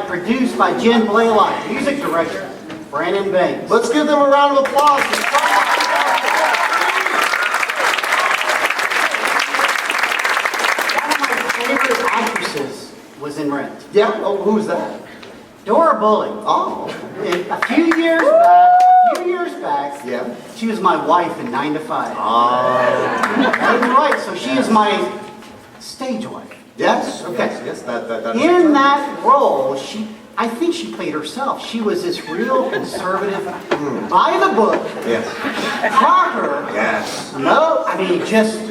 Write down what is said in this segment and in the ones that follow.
Produced by Jen Blaylock, music director Brandon Banks. Let's give them a round of applause. One of my favorite actresses was in Rent. Yeah? Oh, who's that? Dora Bully. Oh. A few years back, yeah, she was my wife in 9 to 5. Oh. That's right, so she is my stage wife. Yes. Okay. Yes. That. In that role, I think she played herself. She was this real conservative, by the book, yes, proper. Yes. No, I mean just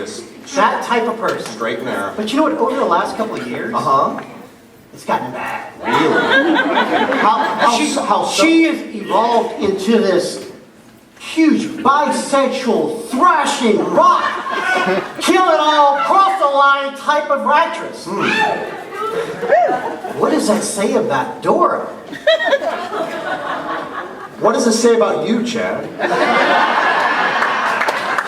that type of person. Straight and narrow. But you know what? Over the last couple of years, it's gotten bad. Really? She has evolved into this huge bisexual, thrashing, rock, kill it all, cross the line type of actress. What does that say about Dora? What does it say about you, Chad?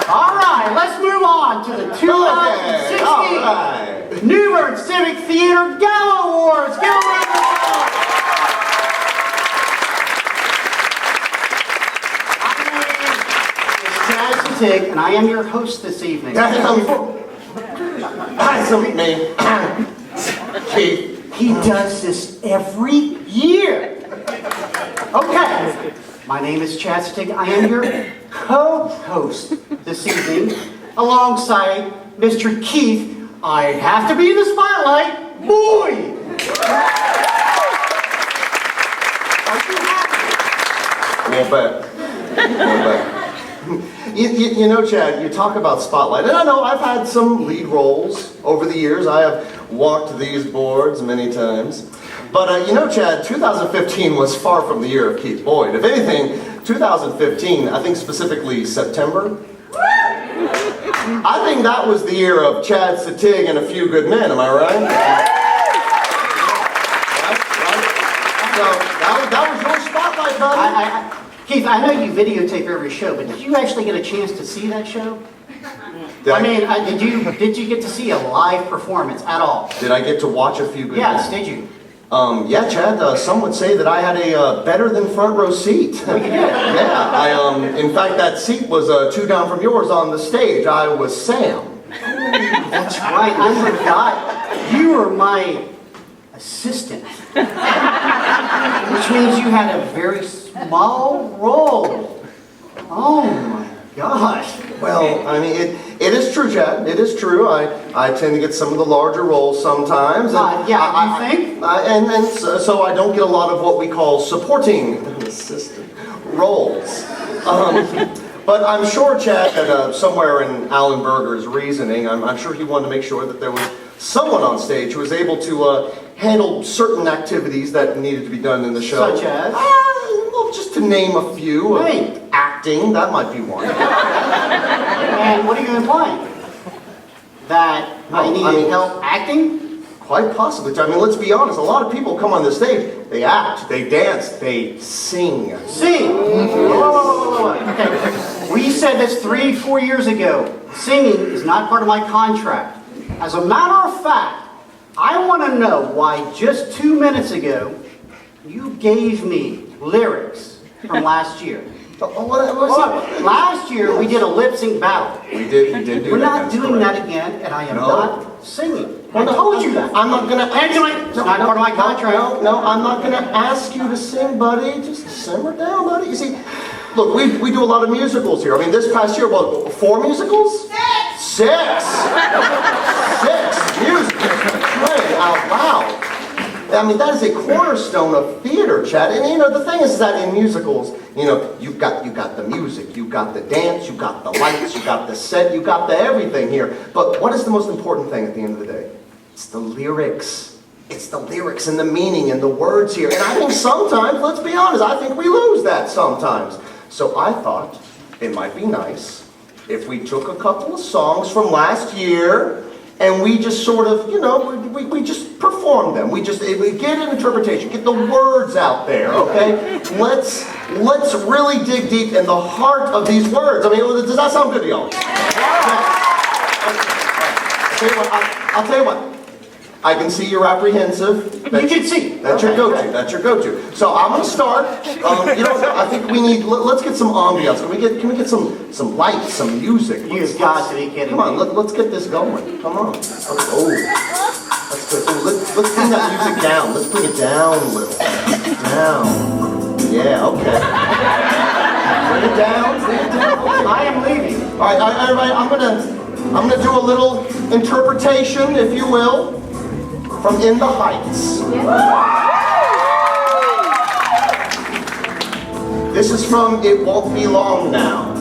All right, let's move on to the 2016 Newburgh Civic Theater Gala Awards. Give a round of applause. Sittig, and I am your host this evening. Hi, so meet me. Keith. He does this every year. Okay, my name is Chad Sittig. I am your co-host this evening, alongside Mr. Keith. I have to be in the spotlight, boy. Are you happy? Well bet. You know, Chad, you talk about spotlight, and I know I've had some lead roles over the years. I have walked these boards many times. But you know, Chad, 2015 was far from the year of Keith Boyd. If anything, 2015, I think specifically September, I think that was the year of Chad Sittig and a few good men, am I right? So, that was your spotlight, buddy. Keith, I know you videotape every show, but did you actually get a chance to see that show? Did you get to see a live performance at all? Did I get to watch a few good Yes, men? did you? Yeah, Chad, some would say that I had a better than front row seat. Oh, you did? Yeah, in fact, that seat was 2 down from yours on the stage. I was Sam. That's right, I forgot. You were my assistant. Which means you had a very small role. Oh my gosh. Well, I mean, it is true, Chad. It is true. I tend to get some of the larger roles sometimes. And you think? So I don't get a lot of what we call supporting assistant roles. But I'm sure, Chad, that somewhere in Alan Berger's reasoning, I'm sure he wanted to make sure that there was someone on stage who was able to handle certain activities that needed to be done in the show. Such as? Well, just to name a few. Hey. Acting, that might be one. And what are you implying? That I need help acting? Quite possibly. I mean, let's be honest, a lot of people come on the stage, they act, they dance, they sing. Sing! Okay. We said this 3-4 years ago. Singing is not part of my contract. As a matter of fact, I want to know why just 2 minutes ago you gave me lyrics from last year. Last year we did a lip sync battle. We did do We're that. not doing that again, and I am not singing. I told you that. I'm not gonna. Angela, it's not part of my contract. No, I'm not gonna ask you to sing, buddy. Just simmer down, buddy. You see, look, we do a lot of musicals here. I mean, this past year, what, 4 musicals? 6 musicals. Playing out loud. I mean, that is a cornerstone of theater, Chad. And you know, the thing is that in musicals, you know, you got the music, you got the dance, you got the lights, you got the set, you got the everything here. But what is the most important thing at the end of the day? It's the lyrics. It's the lyrics and the meaning and the words here. And I think sometimes, let's be honest, I think we lose that sometimes. So I thought it might be nice if we took a couple of songs from last year and we just sort of, you know, we just perform them. We get an interpretation, get the words out there, okay? Let's really dig deep in the heart of these words. I mean, does that sound good to y'all? I'll tell you what. I can see you're apprehensive. You can see. That's your go-to. That's your go-to. So I'm going to start. You know, I think we need. Let's get some ambiance. Can we get some lights, some music? You've got to be kidding Come on, me. let's get this going. Come on. Oh, that's good. Oh, let's bring that music down. Let's bring it down a little. Down. Yeah. Okay. Bring it down. Bring it down. Okay. I am leaving. All right. I'm gonna do a little interpretation, if you will, from In the Heights. This is from It Won't Be Long Now.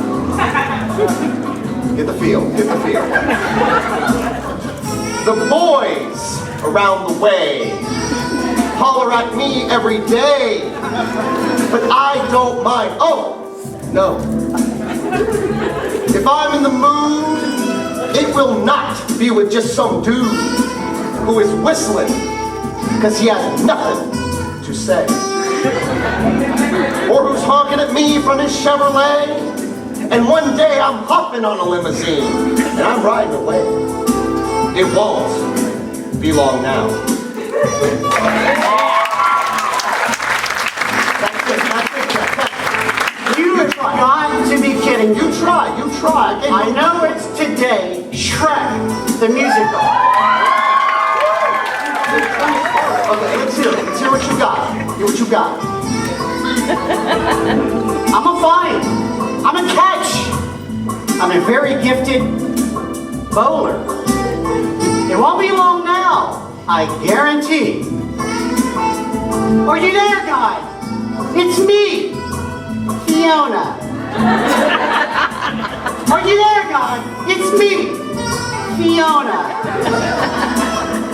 Get the feel, get the feel. The boys around the way holler at me every day, but I don't mind. Oh, no. If I'm in the mood, it will not be with just some dude who is whistling because he has nothing to say. Or who's honking at me from his Chevrolet, and one day I'm hopping on a limousine and I'm riding away. It won't be long now. You've got to be kidding. You try. I know it's today, Shrek, the musical. Okay, let's hear what you got. Hear what you got. I'm a find. I'm a catch. I'm a very gifted bowler. It won't be long now, I guarantee. Are you there, guy? It's me, Fiona. Are you there, guy? It's me, Fiona.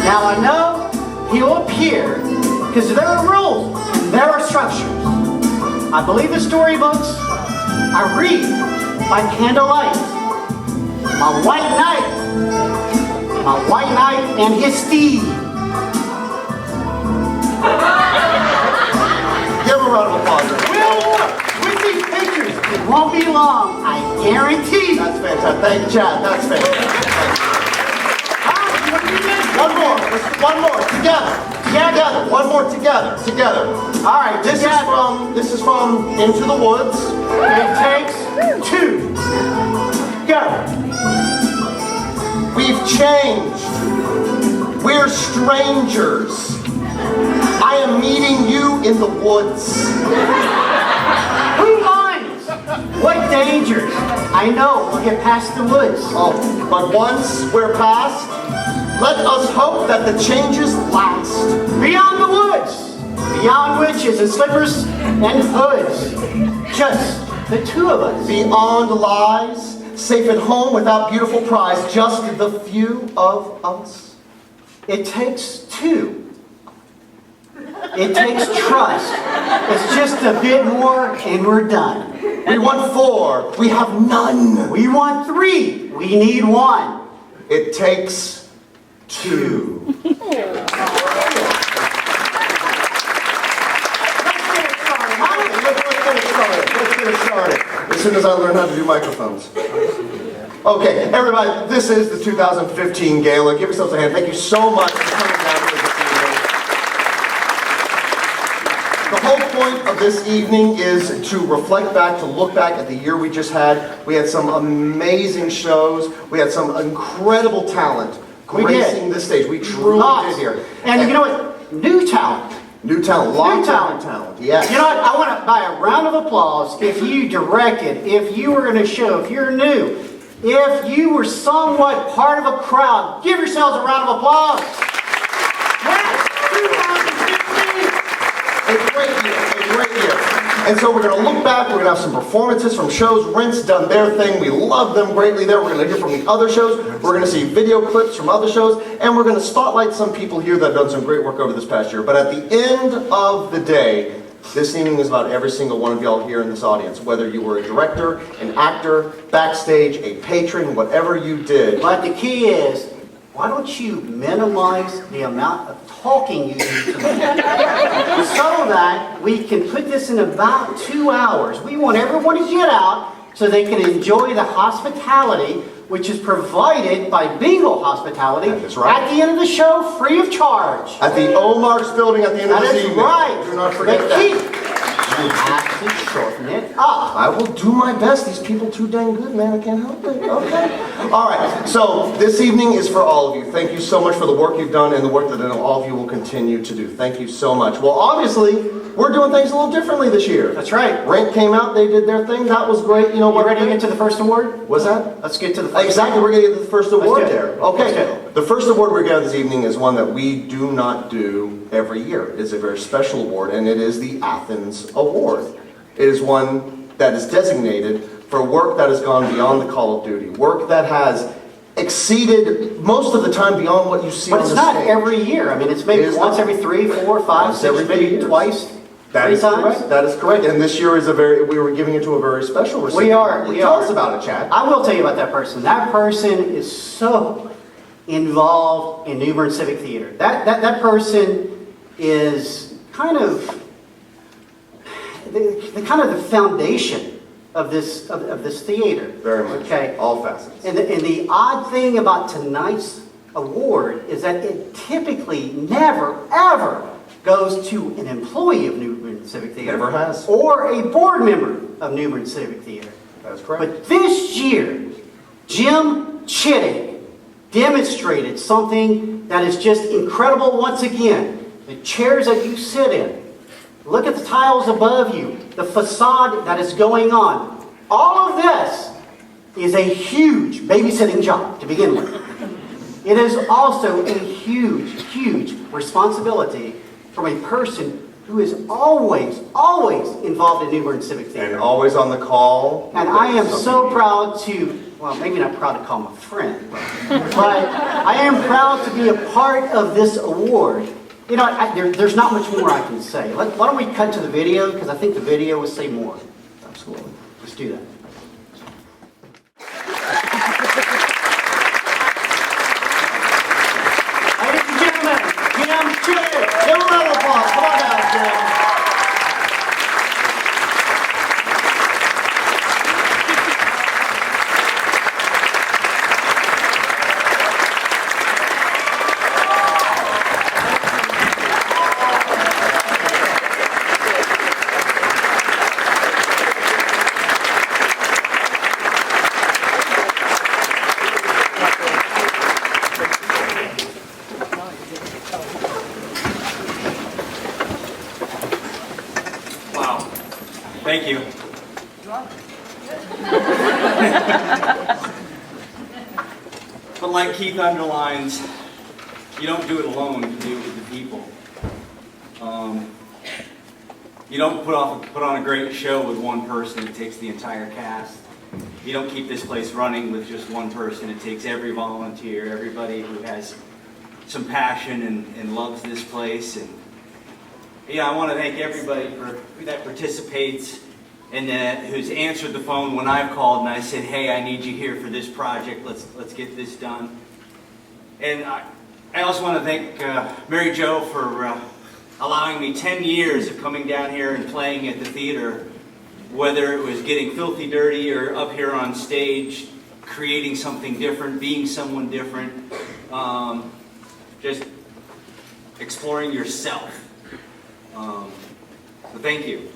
Now I know he'll appear because there are rules and there are structures. I believe the storybooks. I read by candlelight. My white knight and his steed. Give him a round of applause. Will work with these pictures. It won't be long, I guarantee. That's fantastic. Thank you, Chad. That's fantastic. What do you think? One more. Let's do one more. Together. One more together. All right, This is from Into the Woods. It takes 2. Go. We've changed. We're strangers. I am meeting you in the woods. Who minds? What dangers? I know we'll get past the woods. Oh, but once we're past, let us hope that the changes last. Beyond the woods. Beyond witches and slippers and hoods. Just the 2 of us. Beyond lies, safe at home without beautiful prize, just the few of us. It takes 2. It takes trust. It's just a bit more and we're done. We want 4, we have none. We want 3, we need 1. It takes 2. Let's get it started. As soon as I learn how to do microphones. Okay, everybody, this is the 2015 Gala. Give yourselves a hand. Thank you so much for coming down here this evening. The whole point of this evening is to reflect back, to look back at the year we just had. We had some amazing shows. We had some incredible talent We did. gracing this stage. We truly Lots. did here. And you know what? New talent. New talent, lots talent. of new talent, yes. You know what? I want to buy a round of applause if you directed, if you were going to show, if you're new, if you were somewhat part of a crowd. Give yourselves a round of applause. Yes, 2015. A great year, a great year. And so we're going to look back, we're going to have some performances from shows. Rent's done their thing, we love them greatly there. We're going to hear from the other shows, we're going to see video clips from other shows, and we're going to spotlight some people here that have done some great work over this past year. But at the end of the day, this evening is about every single one of y'all here in this audience, whether you were a director, an actor, backstage, a patron, whatever you did. But the key is, why don't you minimize the amount of talking you do tonight so that we can put this in about 2 hours. We want everyone to get out so they can enjoy the hospitality which is provided by Bingo Hospitality. That is right. At the end of the show, free of charge. At the Omar's building at the end of That this is evening. right. Do not forget But that. you have to shorten it up. I will do my best. These people too dang good, man. I can't help it. Okay. All right. So this evening is for all of you. Thank you so much for the work you've done and the work that I know all of you will continue to do. Thank you so much. Well, obviously, we're doing things a little differently this year. That's right. Rent came out. They did their thing. That was great. You know You what? ready to get to the first award? What's that? Let's get to the first Exactly. We're going to get to the first award do it. there. Let's do Okay. it. The first award we're going to this evening is one that we do not do every year. It is a very special award, and it is the Athens Award. It is one that is designated for work that has gone beyond the call of duty, work that has exceeded most of the time beyond what you see But on it's the not stage. every year. I mean, it's maybe It is once not. every 3, 4, 5, Once 6, every 3 maybe years. twice, That 3 is times. correct. That is correct. And this year is we were giving it to a very special recipient. We are. Tell us about it, Chad. I will tell you about that person. That person is so involved in New Bern Civic Theater. That person is kind of the foundation of this theater. Very much. Okay. All facets. And the odd thing about tonight's award is that it typically never, ever goes to an employee of New Bern Civic Theater. Never has. Or a board member of New Bern Civic Theater. That is correct. But this year, Jim Sittig demonstrated something that is just incredible once again. The chairs that you sit in. Look at the tiles above you. The facade that is going on. All of this is a huge babysitting job to begin with. It is also a huge, huge responsibility from a person who is always, always involved in New Bern Civic Theater. And always on the call. And I am so proud to, well, maybe not proud to call him a friend, but I am proud to be a part of this award. You know, there's not much more I can say. Why don't we cut to the video, because I think the video will say more. Absolutely. Let's do that. Ladies and gentlemen, Jim Sittig. Give him a round of applause. Come on down, Jim. Thank you. But like Keith underlines, you don't do it alone, you do it with the people. You don't put on a great show with one person, it takes the entire cast. You don't keep this place running with just one person, it takes every volunteer, everybody who has some passion and loves this place. And yeah, I want to thank everybody that participates and who's answered the phone when I've called and I said, hey, I need you here for this project, let's get this done. And I also want to thank Mary Jo for allowing me 10 years of coming down here and playing at the theater, whether it was getting filthy dirty or up here on stage, creating something different, being someone different, just exploring yourself. So thank you.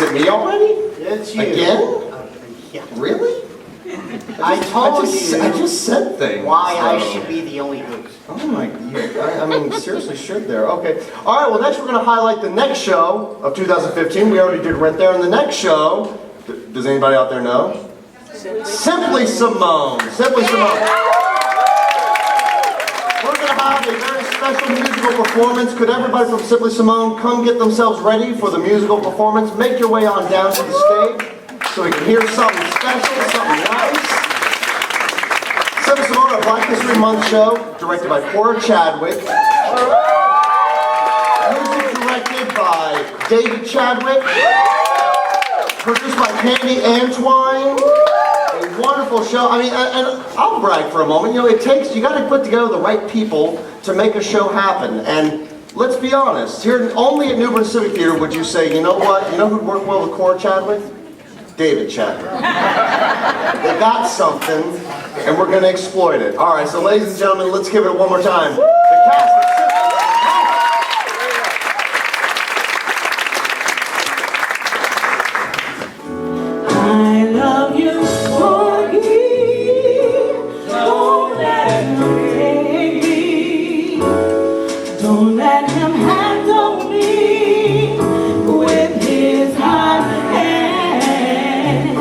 it me already? It's you. Again? Yeah. Really? I told I you just said things. why I so- should be the only host. Oh my, I mean, seriously should there. Okay. All right, well, next we're going to highlight the next show of 2015. We already did Rent There. And the next show, does anybody out there know? Simply Simone. Simply Simone. We're going to have a very special musical performance. Could everybody from Simply Simone come get themselves ready for the musical performance? Make your way on down to the stage so we can hear something special, something nice. Simply Simone, a Black History Month show, directed by Cora Chadwick. Music directed by David Chadwick. Produced by Candy Antwine. A wonderful show. I mean, and I'll brag for a moment. You know, you got to put together the right people to make a show happen. And let's be honest, here only at New Bern Civic Theater would you say, you know what? You know who'd work well with Cora Chadwick? David Chadwick. They got something, and we're going to exploit it. All right, so ladies and gentlemen, let's give it one more time. The cast of I love you, Morgie. Don't let him take me. Don't let him handle me with his hot hands.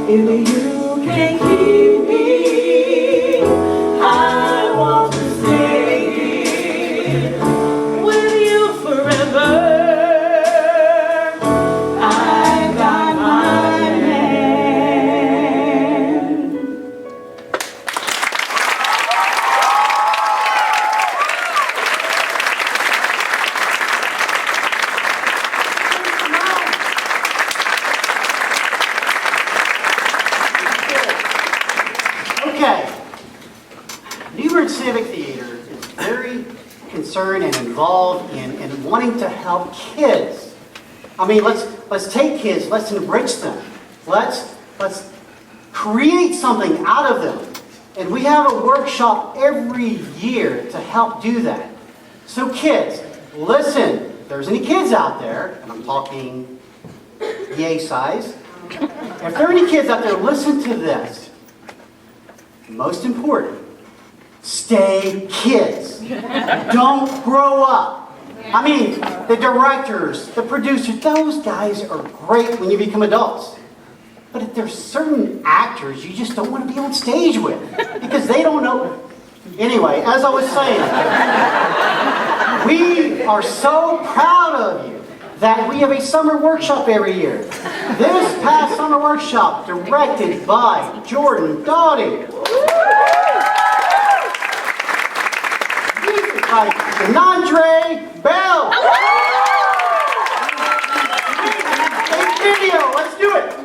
If you can keep me, I want to stay with you forever. I got my Okay. New Bern Civic Theater is very concerned and involved in wanting to help kids. I mean, let's take kids, let's enrich them. Let's create something out of them. And we have a workshop every year to help do that. So kids, listen, if there's any kids out there, and I'm talking yay size, if there are any kids out there, listen to this. Most important, stay kids. Don't grow up. I mean, the directors, the producers, those guys are great when you become adults. But if there's certain actors you just don't want to be on stage with because they don't know. Anyway, as I was saying, we are so proud of you that we have a summer workshop every year. This past summer workshop, directed by Jordan Doughty. Music by Denandre Bell. And video, let's do it.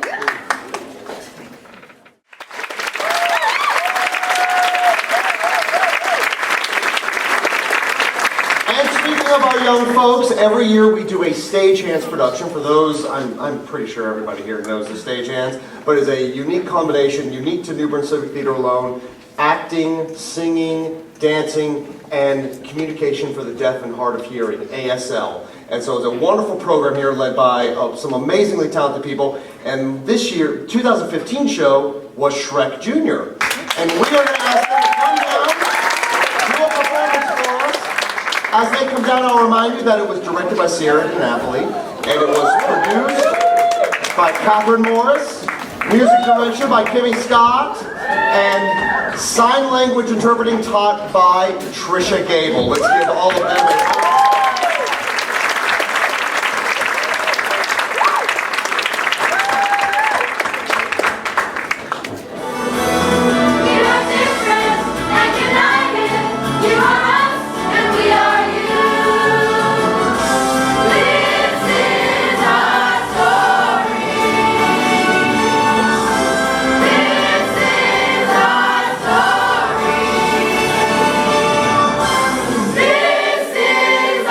And speaking of our young folks, every year we do a Stagehands production. For those, I'm pretty sure everybody here knows the Stagehands, but it's a unique combination, unique to New Bern Civic Theater alone, acting, singing, dancing, and communication for the deaf and hard of hearing, ASL. And so it's a wonderful program here led by some amazingly talented people. And this year, 2015 show was Shrek Jr. And we are going to ask them to come down, do a performance for us. As they come down, I'll remind you that it was directed by Sierra DiNapoli, and it was produced by Catherine Morris, music direction by Kimmy Scott, and sign language interpreting taught by Trisha Gable. Let's give all of them a round. This is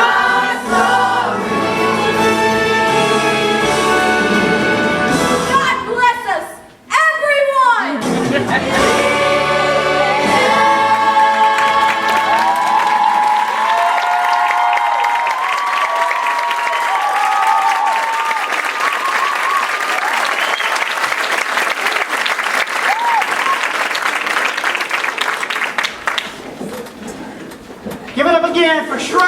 again for Shrek.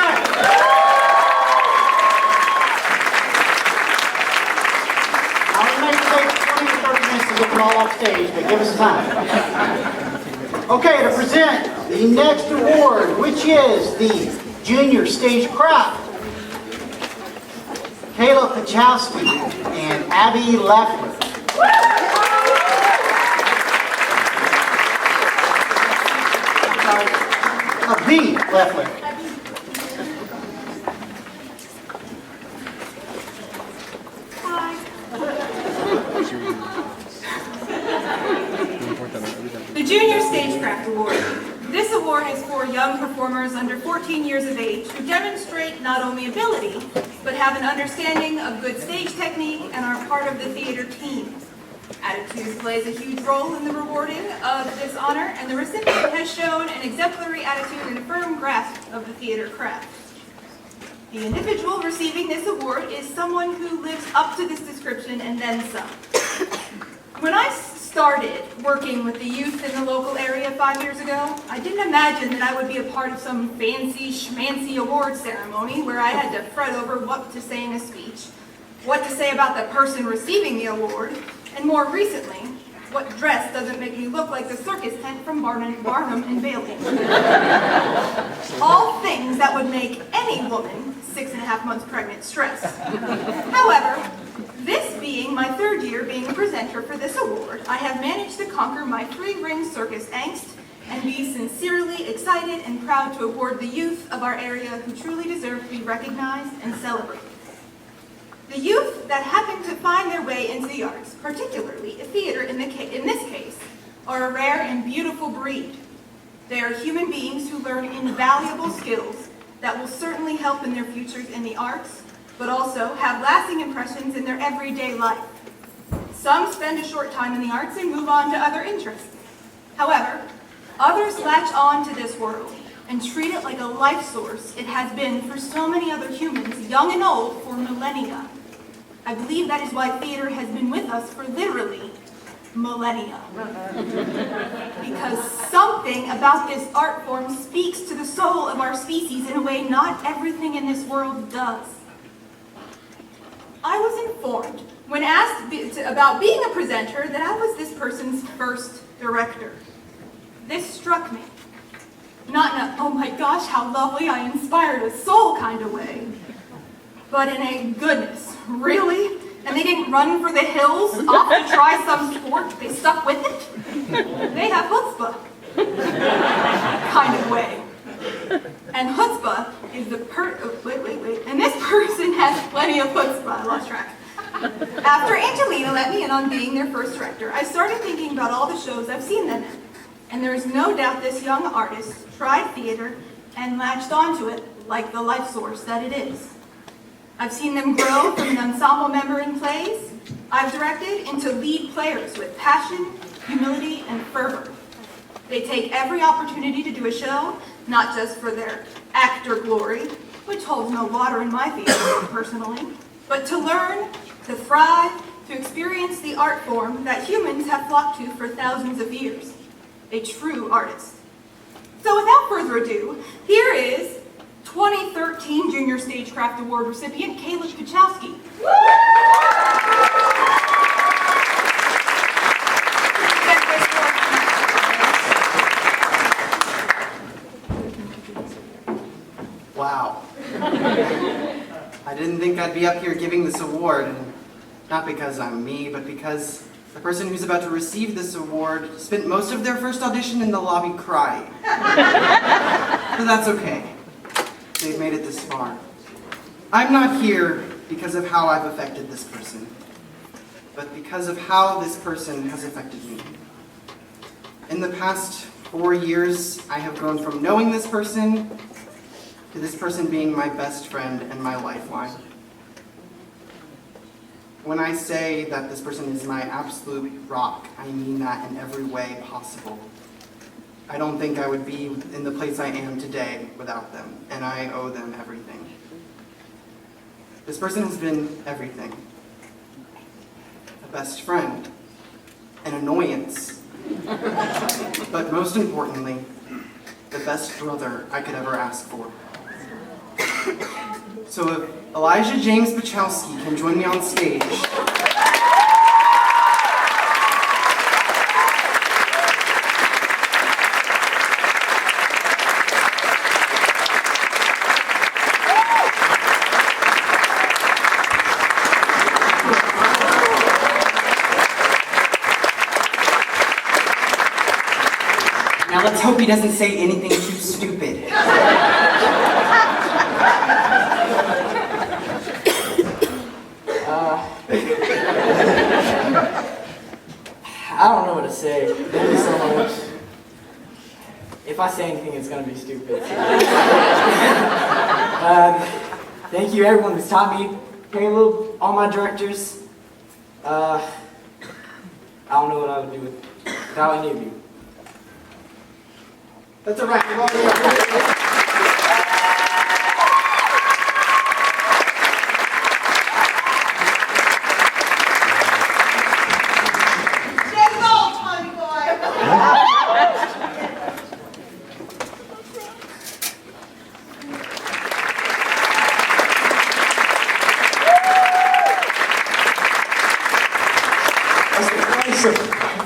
Now, it may take 20 to 30 minutes to get them all off stage, but give us time. Okay, to present the next award, which is the Junior Stagecraft, Kayla Pachowski and Abby Leffler. B. Leffler. Hi. The Junior Stagecraft Award. This award is for young performers under 14 years of age who demonstrate not only ability, but have an understanding of good stage technique and are part of the theater team. Attitude plays a huge role in the rewarding of this honor, and the recipient has shown an exemplary attitude and a firm grasp of the theater craft. The individual receiving this award is someone who lives up to this description and then some. When I started working with the youth in the local area 5 years ago, I didn't imagine that I would be a part of some fancy schmancy award ceremony where I had to fret over what to say in a speech, what to say about the person receiving the award, and more recently, what dress doesn't make me look like the circus tent from Barnum and Bailey. All things that would make any woman 6.5 months pregnant stress. However, this being my third year being a presenter for this award, I have managed to conquer my 3-ring circus angst and be sincerely excited and proud to award the youth of our area who truly deserve to be recognized and celebrated. The youth that happen to find their way into the arts, particularly theater in this case, are a rare and beautiful breed. They are human beings who learn invaluable skills that will certainly help in their futures in the arts, but also have lasting impressions in their everyday life. Some spend a short time in the arts and move on to other interests. However, others latch on to this world and treat it like a life source it has been for so many other humans, young and old, for millennia. I believe that is why theater has been with us for literally millennia. Because something about this art form speaks to the soul of our species in a way not everything in this world does. I was informed when asked about being a presenter that I was this person's first director. This struck me. Not in a, oh my gosh, how lovely, I inspired a soul kind of way, but in a goodness, really? And they didn't run for the hills off to try some sport, they stuck with it? They have chutzpah kind of way. And chutzpah is the and this person has plenty of chutzpah, I lost track. After Angelina let me in on being their first director, I started thinking about all the shows I've seen them in. And there is no doubt this young artist tried theater and latched onto it like the life source that it is. I've seen them grow from an ensemble member in plays I've directed into lead players with passion, humility, and fervor. They take every opportunity to do a show, not just for their actor glory, which holds no water in my theater personally, but to learn, to thrive, to experience the art form that humans have flocked to for thousands of years. A true artist. So without further ado, here is 2013 Junior Stagecraft Award recipient Kayla Pachowski. Wow. I didn't think I'd be up here giving this award, and not because I'm me, but because the person who's about to receive this award spent most of their first audition in the lobby crying. But that's okay. They've made it this far. I'm not here because of how I've affected this person, but because of how this person has affected me. In the past 4 years, I have grown from knowing this person to this person being my best friend and my lifeline. When I say that this person is my absolute rock, I mean that in every way possible. I don't think I would be in the place I am today without them, and I owe them everything. This person has been everything. A best friend, an annoyance, but most importantly, the best brother I could ever ask for. So if Elijah James Bachowski can join me on stage. Now let's hope he doesn't say anything too stupid. I don't know what to say. Thank you so much. If I say anything, it's going to be stupid. Thank you everyone who's taught me, Caleb, all my directors. I don't know what I would do without any of you. That's a wrap.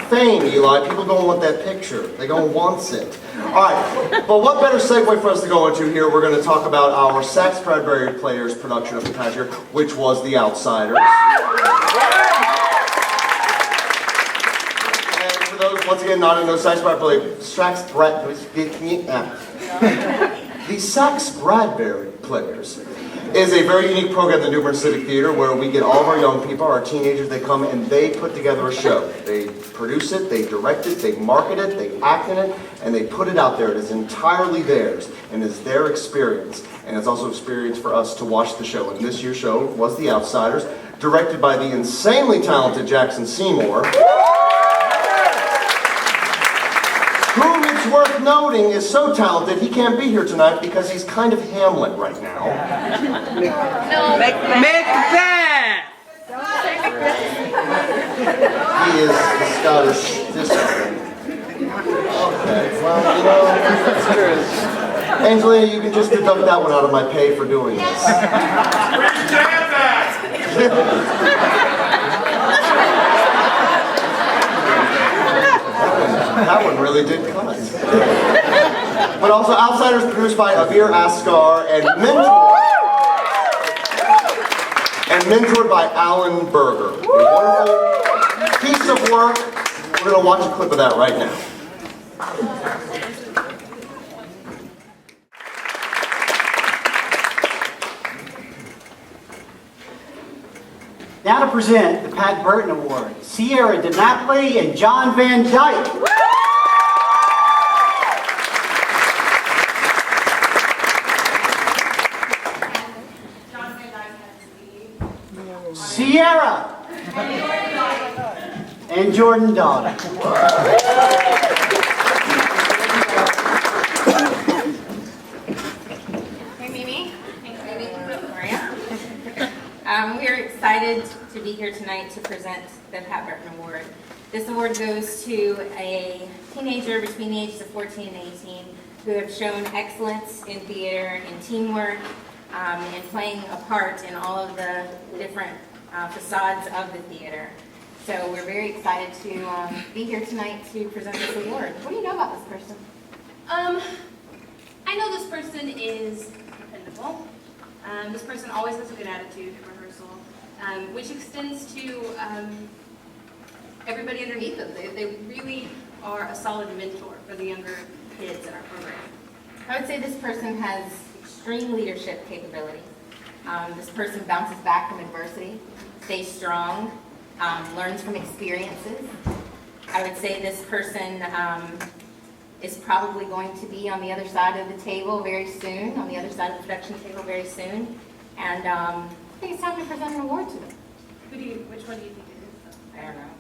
Fame, Eli. People don't want that picture. They don't want it. All right, but what better segue for us to go into here? We're going to talk about our Sax Bradbury Players production of the past year, which was The Outsiders. And for those, once again, not in those Sax Bradbury, the Sax Bradbury Players is a very unique program at the New Bern Civic Theater where we get all of our young people, our teenagers, they come and they put together a show. They produce it, they direct it, they market it, they act in it, and they put it out there. It is entirely theirs and is their experience. And it's also experience for us to watch the show. And this year's show was The Outsiders, directed by the insanely talented Jackson Seymour. Whom it's worth noting is so talented he can't be here tonight because he's kind of Hamlet right now. No, Macbeth! He is the Scottish discipline. Okay, well, you know, that's true. Angelina, you can just deduct that one out of my pay for doing this. That one really did cut. But also, Outsiders produced by Avir Asghar and mentored by Alan Berger. A wonderful piece of work. We're going to watch a clip of that right now. Now to present the Pat Burton Award, Sierra DiNapoli and John Van Dyke. Sierra and Jordan Dawg. Hey, Mimi. Thanks, Mimi. Maria. We're excited to be here tonight to present the Pat Burton Award. This award goes to a teenager between the ages of 14 and 18 who have shown excellence in theater, in teamwork, and playing a part in all of the different facades of the theater. So we're very excited to be here tonight to present this award. What do you know about this person? I know this person is dependable. This person always has a good attitude at rehearsal, which extends to everybody underneath them. They really are a solid mentor for the younger kids in our program. I would say this person has extreme leadership capabilities. This person bounces back from adversity, stays strong, learns from experiences. I would say this person is probably going to be on the other side of the table very soon, on the other side of the production table very soon. And I think it's time to present an award to them. Which one do you think it is? I don't know.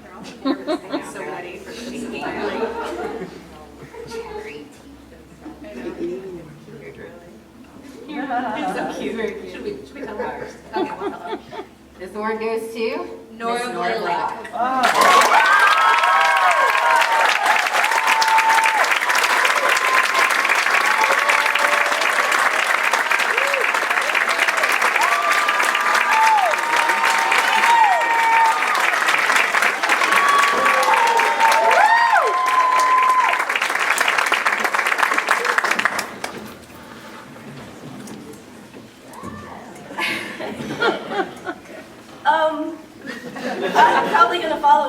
They're all nervous. So ready for speaking. It's so cute. Very cute. Should we tell her? Okay, we'll tell her. This award goes to Nora Miss Nora Blaylock.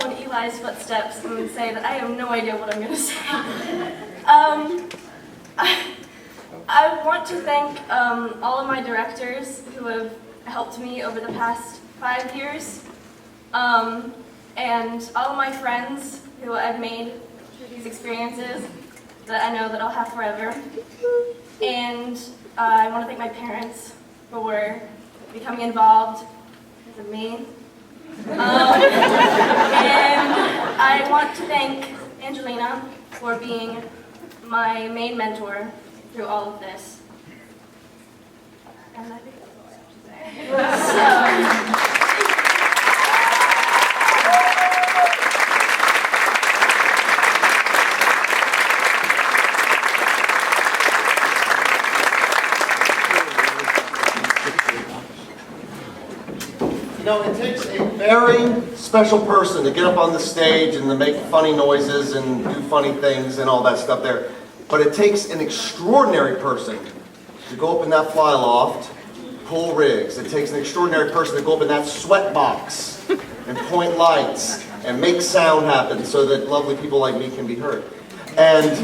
follow in Eli's footsteps and say that I have no idea what I'm going to say. I want to thank all of my directors who have helped me over the past 5 years, and all of my friends who I've made through these experiences that I know that I'll have forever. And I want to thank my parents for becoming involved with me. And I want to thank Angelina for being my main mentor through all of this. And I think that's all I have to say. You know, it takes a very special person to get up on the stage and to make funny noises and do funny things and all that stuff there. But it takes an extraordinary person to go up in that fly loft, pull rigs. It takes an extraordinary person to go up in that sweat box and point lights and make sound happen so that lovely people like me can be heard. And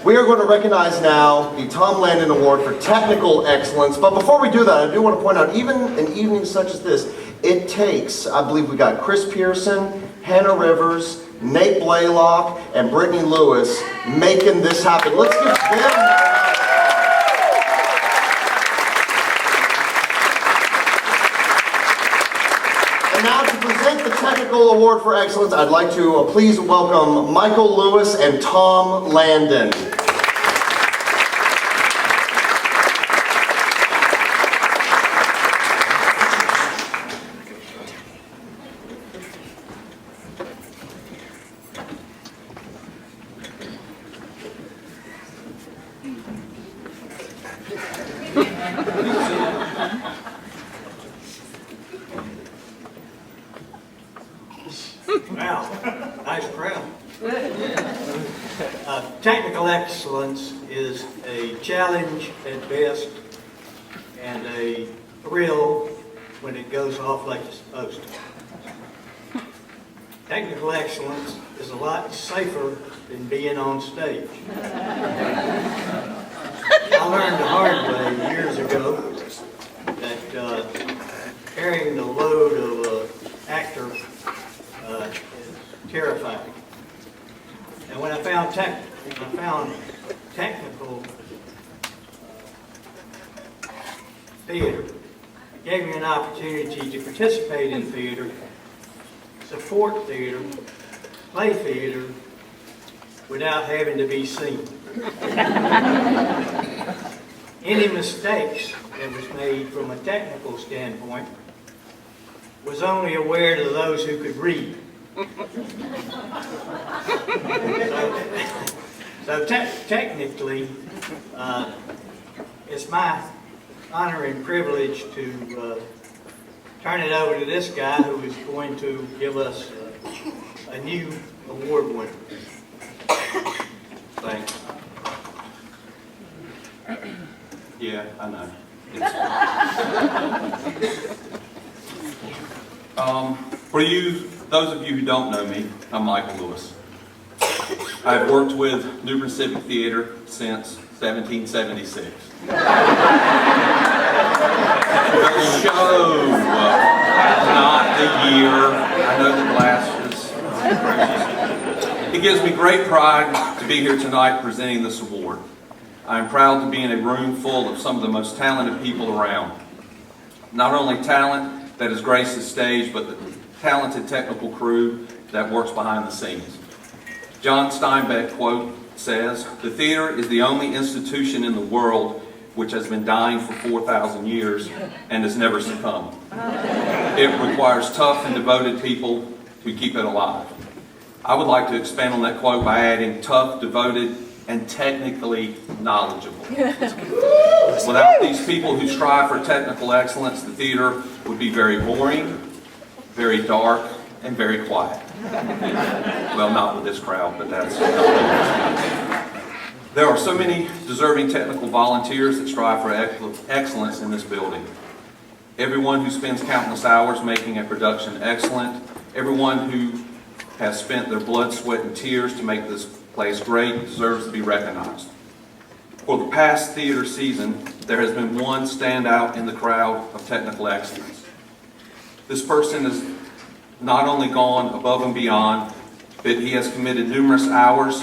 we are going to recognize now the Tom Landon Award for Technical Excellence. But before we do that, I do want to point out, even an evening such as this, it takes, I believe we got Chris Pearson, Hannah Rivers, Nate Blaylock, and Brittany Lewis making this happen. Let's give them a round of applause. And now to present the Technical Award for Excellence, I'd like to please welcome Michael Lewis and Tom Landon. Wow, nice crowd. Technical excellence is a challenge at best and a thrill when it goes off like it's supposed to. Technical excellence is a lot safer than being on stage. I learned the hard way years ago that carrying the load of an actor is terrifying. And when I found technical theater, it gave me an opportunity to participate in theater, support theater, play theater, without having to be seen. Any mistakes that was made from a technical standpoint was only aware to those who could read. So technically, it's my honor and privilege to turn it over to this guy who is going to give us a new award winner. Thanks. Yeah, I know. For those of you who don't know me, I'm Michael Lewis. I've worked with New Bern Civic Theater since 1776. The show, not the year. I know the glasses. It gives me great pride to be here tonight presenting this award. I'm proud to be in a room full of some of the most talented people around. Not only talent that has graced the stage, but the talented technical crew that works behind the scenes. John Steinbeck quote says, "The theater is the only institution in the world which has been dying for 4,000 years and has never succumbed. It requires tough and devoted people to keep it alive." I would like to expand on that quote by adding tough, devoted, and technically knowledgeable. Without these people who strive for technical excellence, the theater would be very boring, very dark, and very quiet. Well, not with this crowd, but that's... There are so many deserving technical volunteers that strive for excellence in this building. Everyone who spends countless hours making a production excellent, everyone who has spent their blood, sweat, and tears to make this place great deserves to be recognized. For the past theater season, there has been one standout in the crowd of technical excellence. This person has not only gone above and beyond, but he has committed numerous hours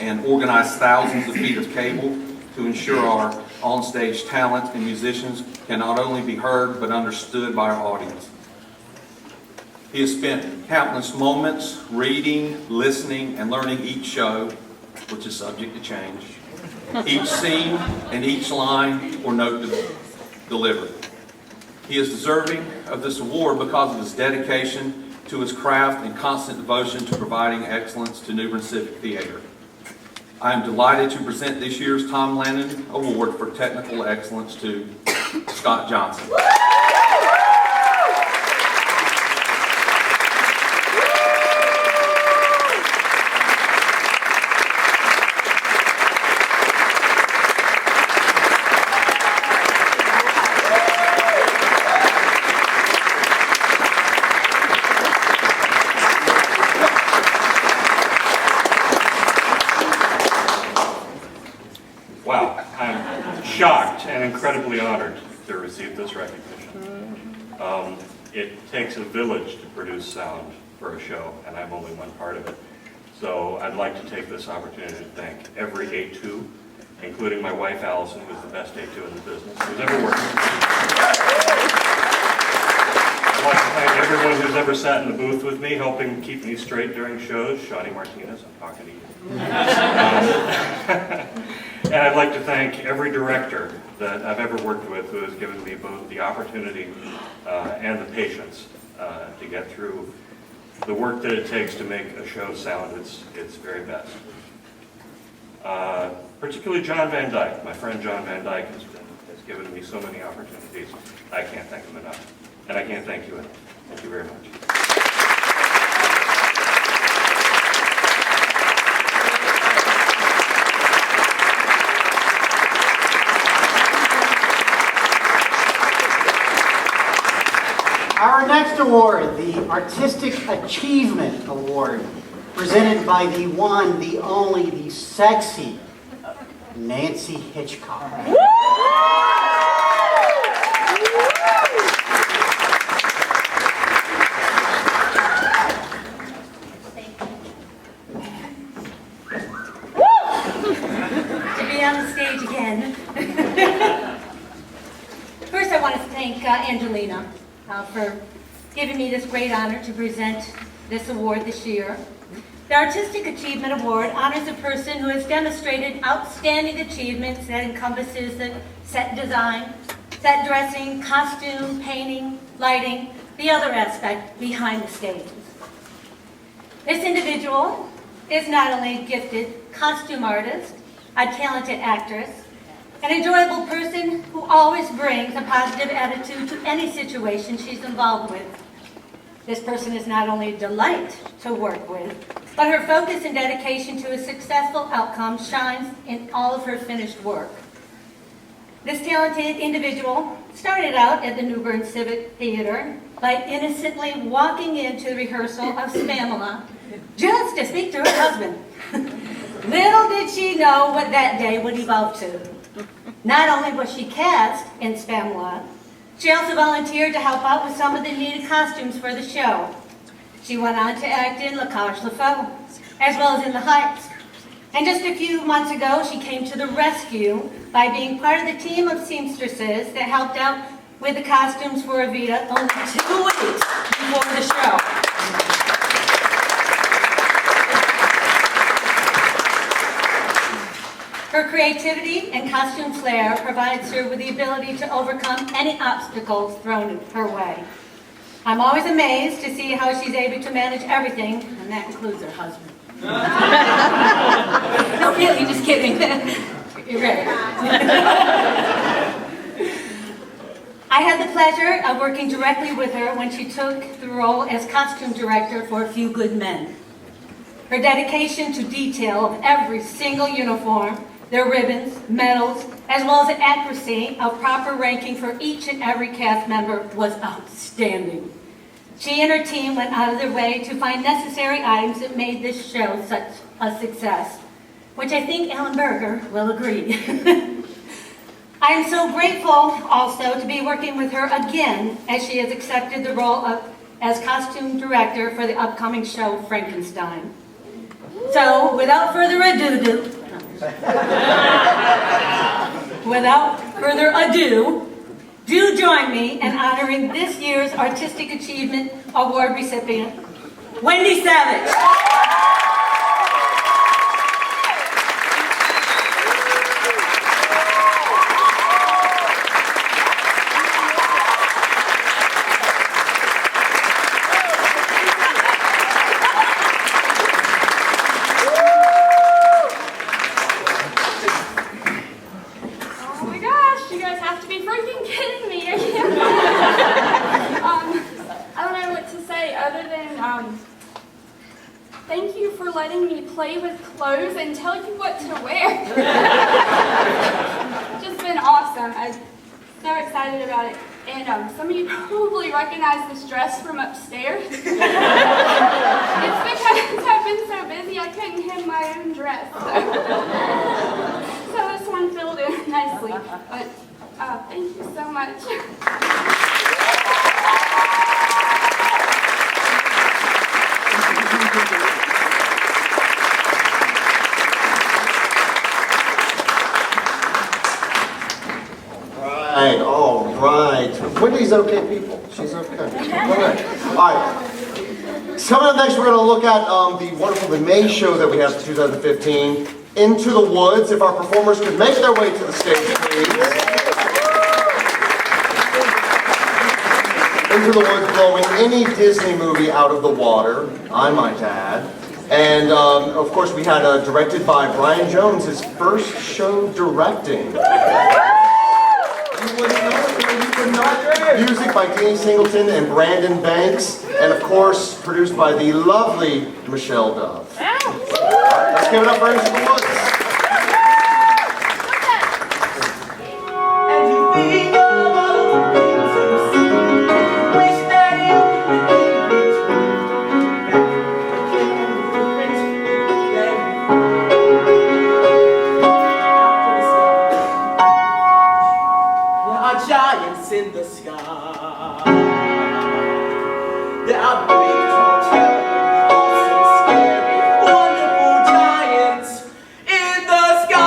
and organized thousands of feet of cable to ensure our on-stage talent and musicians can not only be heard, but understood by our audience. He has spent countless moments reading, listening, and learning each show, which is subject to change, each scene and each line or note delivered. He is deserving of this award because of his dedication to his craft and constant devotion to providing excellence to New Bern Civic Theater. I am delighted to present this year's Tom Lennon Award for Technical Excellence to Scott Johnson. Shocked and incredibly honored to receive this recognition. It takes a village to produce sound for a show, and I'm only one part of it. So I'd like to take this opportunity to thank every A2, including my wife Allison, who's the best A2 in the business, who's ever worked with me. I'd like to thank everyone who's ever sat in the booth with me, helping keep me straight during shows. Shawnee Martinez, I'm talking to you. And I'd like to thank every director that I've ever worked with who has given me both the opportunity and the patience to get through the work that it takes to make a show sound its very best. Particularly John Van Dyke. My friend John Van Dyke has given me so many opportunities. I can't thank him enough. And I can't thank you enough. Thank you very much. Our next award, the Artistic Achievement Award, presented by the one, the only, the sexy Nancy Hitchcock. To be on the stage again. First, I want to thank Angelina for giving me this great honor to present this award this year. The Artistic Achievement Award honors a person who has demonstrated outstanding achievements that encompasses the set design, set dressing, costume, painting, lighting, the other aspect behind the stages. This individual is not only a gifted costume artist, a talented actress, an enjoyable person who always brings a positive attitude to any situation she's involved with. This person is not only a delight to work with, but her focus and dedication to a successful outcome shines in all of her finished work. This talented individual started out at the New Bern Civic Theater by innocently walking into the rehearsal of Spamula just to speak to her husband. Little did she know what that day would evolve to. Not only was she cast in Spamula, she also volunteered to help out with some of the needed costumes for the show. She went on to act in La Cage aux Folles, as well as in The Heights. And just a few months ago, she came to the rescue by being part of the team of seamstresses that helped out with the costumes for Evita only 2 weeks before the show. Her creativity and costume flair provides her with the ability to overcome any obstacles thrown her way. I'm always amazed to see how she's able to manage everything, and that includes her husband. No, really, just kidding. You're right. I had the pleasure of working directly with her when she took the role as costume director for A Few Good Men. Her dedication to detail of every single uniform, their ribbons, medals, as well as the accuracy of proper ranking for each and every cast member was outstanding. She and her team went out of their way to find necessary items that made this show such a success, which I think Ellen Berger will agree. I am so grateful also to be working with her again as she has accepted the role as costume director for the upcoming show Frankenstein. So, without further ado, do join me in honoring this year's Artistic Achievement Award recipient, Wendy Savage. Thank you for letting me play with clothes and tell you what to wear. Just been awesome. I'm so excited about it. And some of you probably recognize this dress from upstairs. It's because I've been so busy I couldn't hem my own dress. So this one filled in nicely. But thank you so much. All right. Wendy's okay, people. She's okay. All right. Coming up next, we're going to look at the wonderful The May show that we have for 2015, Into the Woods. If our performers could make their way to the stage, please. Into the Woods, blowing any Disney movie out of the water, I might add. And, of course, we had directed by Brian Jones, his first show directing. You wouldn't know it, you would not. Music by Deanie Singleton and Brandon Banks, and of course, produced by the lovely Michelle Dove. Let's give it up for Into the Woods. In the sky, there are big, terrible, awesome, scary, wonderful giants in the sky.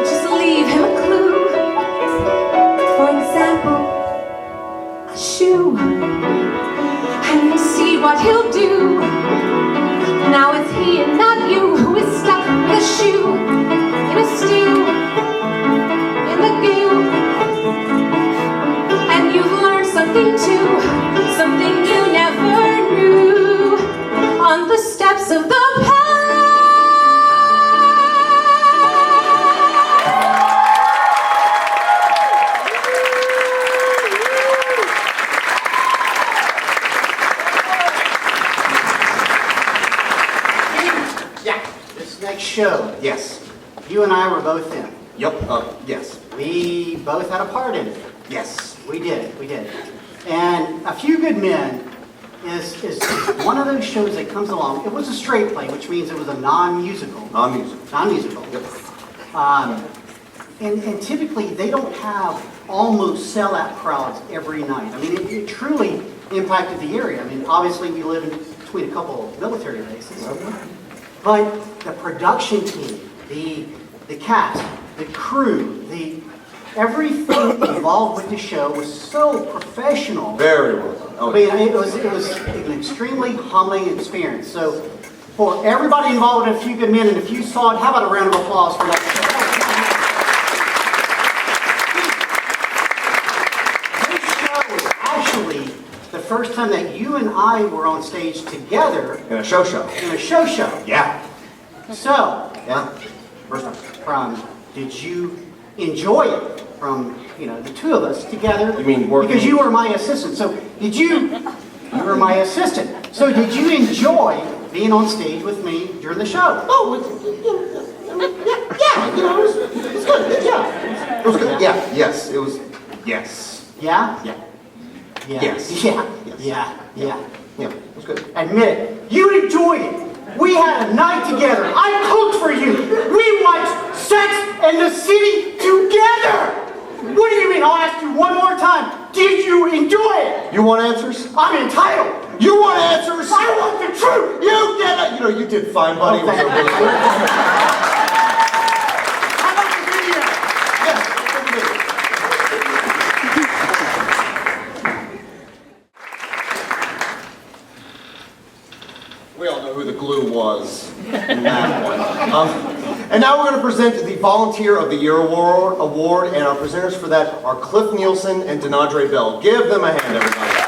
Just leave him a clue. For example, a shoe, and you see what he'll do. Now it's he and not you who is stuck with a shoe in a stew, in the goo. And you've learned something too, something you never knew. On the steps of the show. Yes. You and I were both in. Yep. Yes. We both had a part in it. Yes. We did. And A Few Good Men is one of those shows that comes along. It was a straight play, which means it was a non-musical. Non-musical. Yep. And typically they don't have almost sellout crowds every night. I mean, it truly impacted the area. I mean, obviously we live in between a couple of military bases. But the production team, the cast, the crew, everything involved with the show was so professional. Very well. Okay. I mean, it was an extremely humbling experience. So for everybody involved in A Few Good Men, and if you saw it, how about a round of applause for that show? This show was actually the first time that you and I were on stage together. In a show. In a show. Yeah. So, yeah. First time. Did you enjoy it from, the two of us together? You mean working? Because you were my assistant. So, did you You were my assistant. So did you enjoy being on stage with me during the show? Oh, yeah, you know, it was good. Yeah, it was good. Yeah, yes, it was. Yes. Yeah? Yeah. Yeah. Yes. Yeah. Yes. Yeah. Yeah. Yeah, it was good. Admit it. You enjoyed it. We had a night together. I cooked for you. We watched Sex and the City together. What do you mean? I'll ask you one more time. Did you enjoy it? You want answers? I'm entitled. You want answers? I want the truth. You get it. You know, you did fine, buddy. It was really good. How about the video? Yes, let's take a video. We all know who the glue was in that one. And now we're going to present the Volunteer of the Year Award, and our presenters for that are Cliff Nielsen and Denadre Bell. Give them a hand, everybody.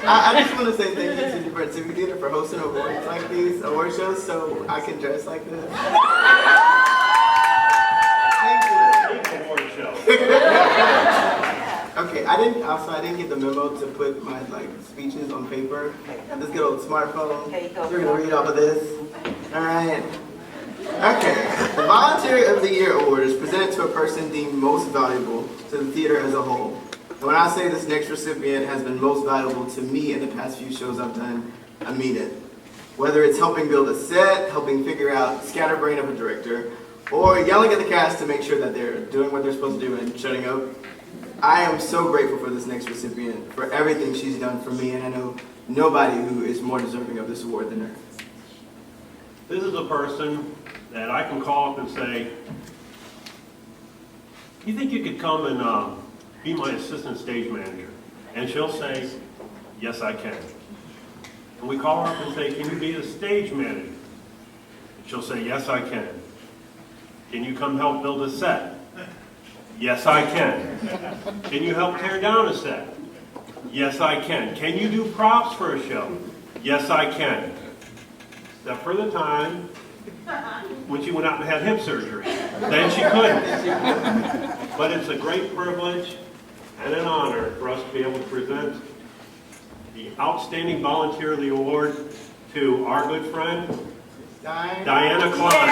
I just want to say thank you to the Burton Civic Theater for hosting awards like these, award shows, so I can dress like this. Okay, I didn't get the memo to put my speeches on paper. I have this good old smartphone. We're gonna read off of this. All right. Okay. The Volunteer of the Year Award is presented to a person deemed most valuable to the theater as a whole. And when I say this next recipient has been most valuable to me in the past few shows I've done, I mean it. Whether it's helping build a set, helping figure out the scatterbrain of a director, or yelling at the cast to make sure that they're doing what they're supposed to do and shutting up, I am so grateful for this next recipient, for everything she's done for me, and I know nobody who is more deserving of this award than her. This is a person that I can call up and say, you think you could come and be my assistant stage manager? And she'll say, yes, I can. And we call her up and say, can you be the stage manager? And she'll say, yes, I can. Can you come help build a set? Yes, I can. Can you help tear down a set? Yes, I can. Can you do props for a show? Yes, I can. Except for the time when she went out and had hip surgery. Then she couldn't. But it's a great privilege and an honor for us to be able to present the Outstanding Volunteer of the Award to our good friend, Diana Klein.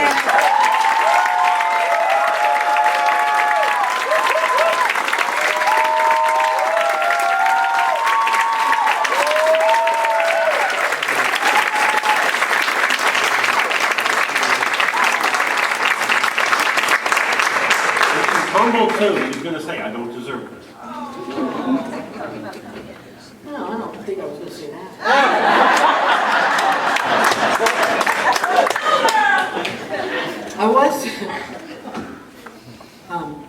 Humble too. She's going to say, I don't deserve this. No, I don't think I was going to say that. I was.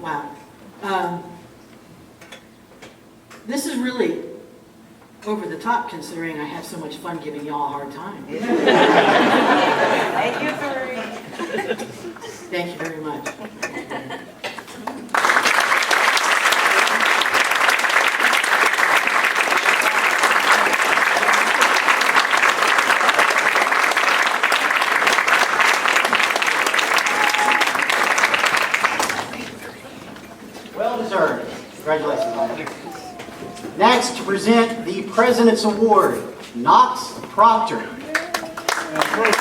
Wow. This is really over the top considering I have so much fun giving y'all a hard time. Thank you, Cory. Thank you very much. Well deserved. Congratulations on that. Next, to present the President's Award, Knox Proctor. And Chris.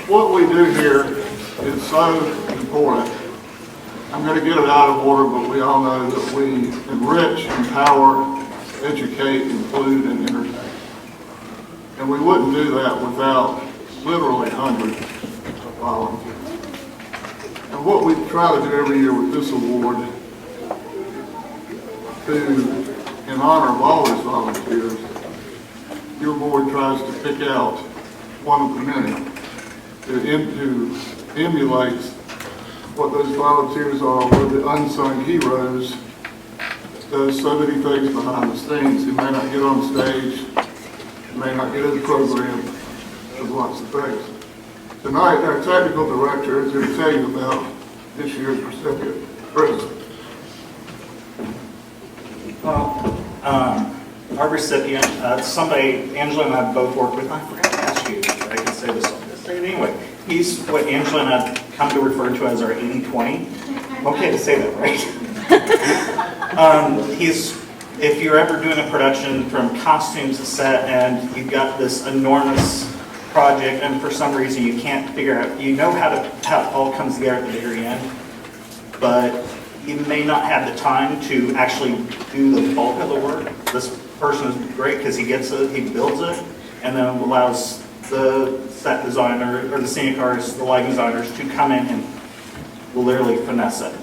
What we do here is so important. I'm going to get it out of order, but we all know that we enrich, empower, educate, include, and entertain. And we wouldn't do that without literally hundreds of volunteers. And what we try to do every year with this award to in honor of all those volunteers, your board tries to pick out one of the many to emulate what those volunteers are, or the unsung heroes. There's so many things behind the scenes who may not get on stage, may not get in the program. There's lots of things. Tonight, our technical director is going to tell you about this year's recipient. Chris. Our recipient, somebody Angela and I both work with. I forgot to ask you if I can say this on this. Anyway, he's what Angela and I come to refer to as our 80-20. Okay to say that, right? If you're ever doing a production from costumes to set and you've got this enormous project and for some reason you can't figure out, you know how it all comes together at the very end, but you may not have the time to actually do the bulk of the work. This person is great because he gets it, he builds it, and then allows the set designer or the scenic artists, the lighting designers to come in and literally finesse it.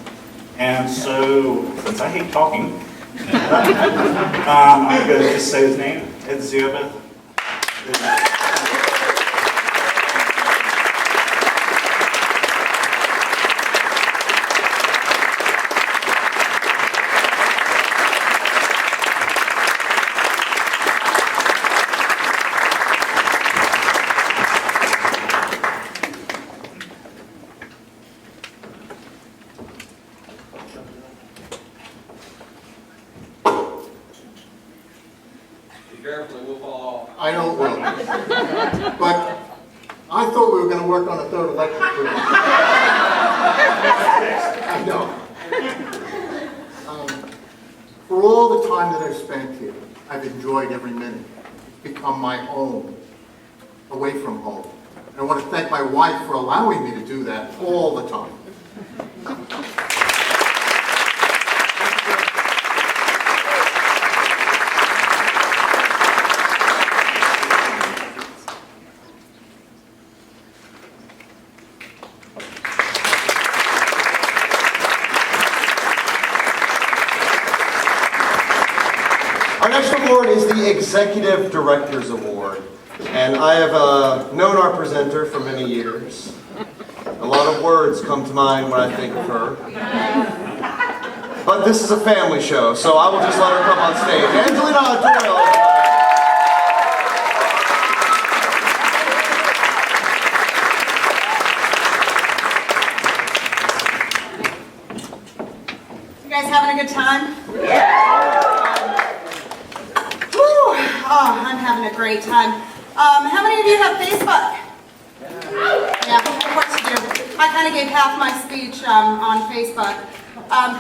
And so, since I hate talking, I'm going to just say his name. It's Ziobeth. I know it will. But I thought we were going to work on a third electric group. I know. For all the time that I've spent here, I've enjoyed every minute. It's become my own, away from home. And I want to thank my wife for allowing me to do that all the time. Our next award is the Executive Directors Award, and I have known our presenter for many years. A lot of words come to mind when I think of her. But this is a family show, so I will just let her come on stage. Angelina Doyle. You guys having a good time? Yeah. Oh, I'm having a great time. How many of you have Facebook? Yeah, of course you do. I kind of gave half my speech on Facebook.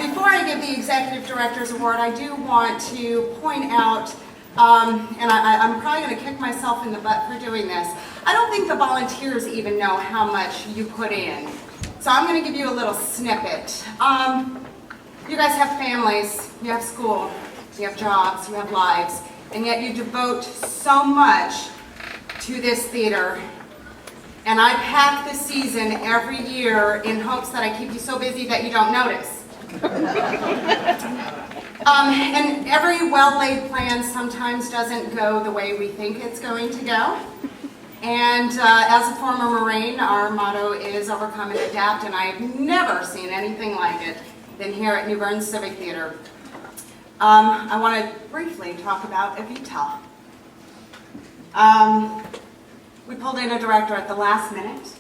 Before I give the Executive Directors Award, I do want to point out, and I'm probably going to kick myself in the butt for doing this, I don't think the volunteers even know how much you put in. So I'm going to give you a little snippet. You guys have families, you have school, you have jobs, you have lives, and yet you devote so much to this theater. And I pack the season every year in hopes that I keep you so busy that you don't notice. And every well-laid plan sometimes doesn't go the way we think it's going to go. And as a former Marine, our motto is overcome and adapt, and I have never seen anything like it than here at New Bern Civic Theater. I want to briefly talk about Evita. We pulled in a director at the last minute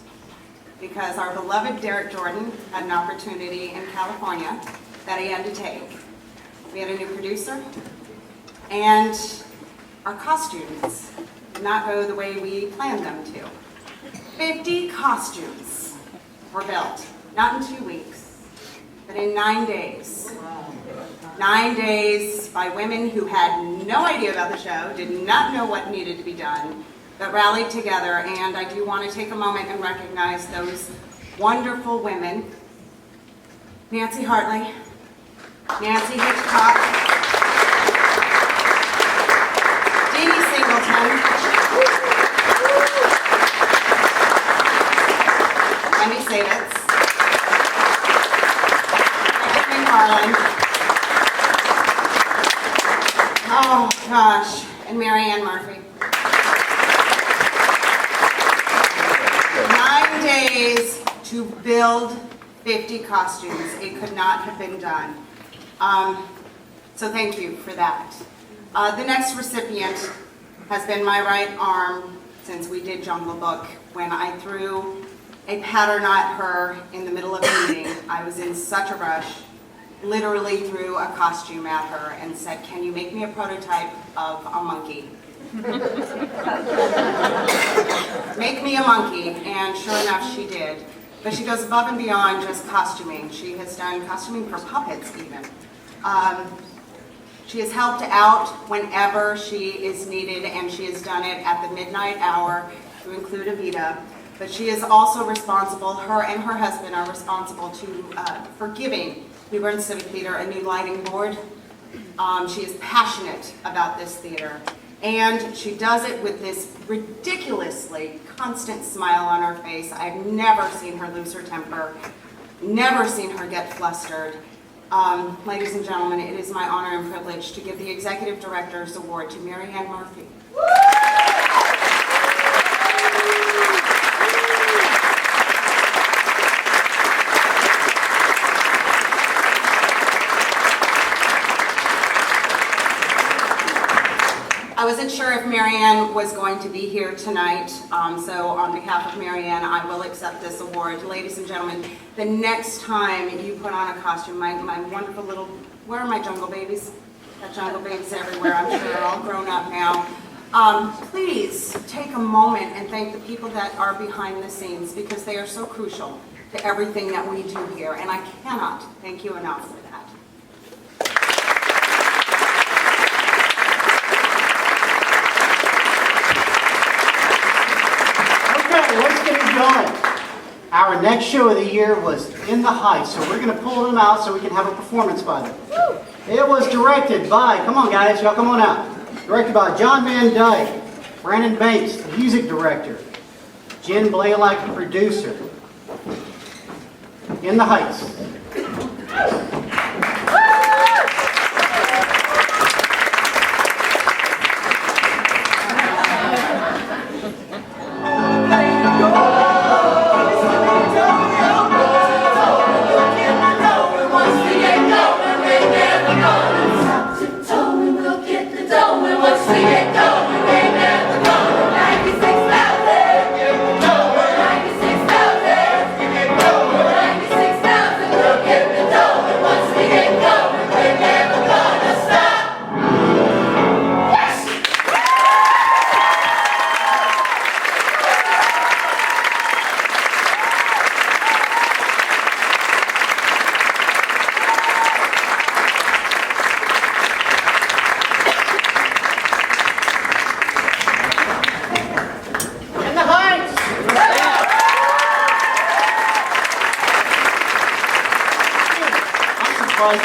because our beloved Derek Jordan had an opportunity in California that he had to take. We had a new producer, and our costumes did not go the way we planned them to. 50 costumes were built, not in 2 weeks, but in 9 days. 9 days by women who had no idea about the show, did not know what needed to be done, but rallied together. And I do want to take a moment and recognize those wonderful women. Nancy Hartley, Nancy Hitchcock, Jeannie Singleton, Amy Savitz, Richard McFarland, to build 50 costumes. It could not have been done. So thank you for that. The next recipient has been my right arm since we did Jungle Book. When I threw a pattern at her in the middle of a meeting, I was in such a rush, literally threw a costume at her and said, "Can you make me a prototype of a monkey?" Make me a monkey, and sure enough she did. But she goes above and beyond just costuming. She has done costuming for puppets even. She has helped out whenever she is needed, and she has done it at the midnight hour to include Evita. But she is also responsible, her and her husband are responsible for giving New Bern Civic Theater a new lighting board. She is passionate about this theater, and she does it with this ridiculously constant smile on her face. I've never seen her lose her temper, never seen her get flustered. Ladies and gentlemen, it is my honor and privilege to give the Executive Director's Award to Mary Ann Murphy. I wasn't sure if Mary Ann was going to be here tonight, so on behalf of Mary Ann, I will accept this award. Ladies and gentlemen, the next time you put on a costume, my wonderful little, where are my jungle babies? Got jungle babies everywhere, I'm sure they're all grown up now. Please take a moment and thank the people that are behind the scenes, because they are so crucial to everything that we do here, and I cannot thank you enough for that. Let's get it going. Our next show of the year was In the Heights, so we're going to pull them out so we can have a performance by them. It was directed by, come on guys, y'all come on out. Directed by John Van Dyke, Brandon Banks, the music director, Jen Blaylock, the producer. In the Heights.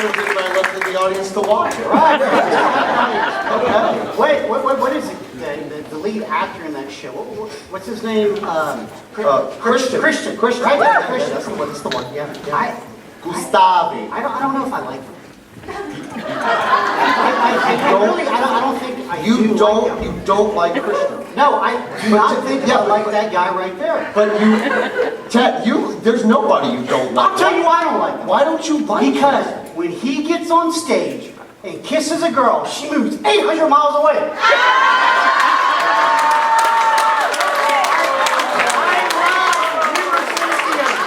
Everybody left in the audience to watch it. Right. Okay. Wait, what is it? The lead actor in that show? What's his name? Christian. Christian. Right? Yeah, Christian. that's the one. That's the one. Yeah. Gustavi. I don't know if I like him. I don't think I You do. don't like Christian. No, I do not think I like that guy right there. But Chad, there's nobody you don't like. I'll tell you why I don't like him. Why don't you like him? Because when he gets on stage and kisses a girl, she moves 800 miles away.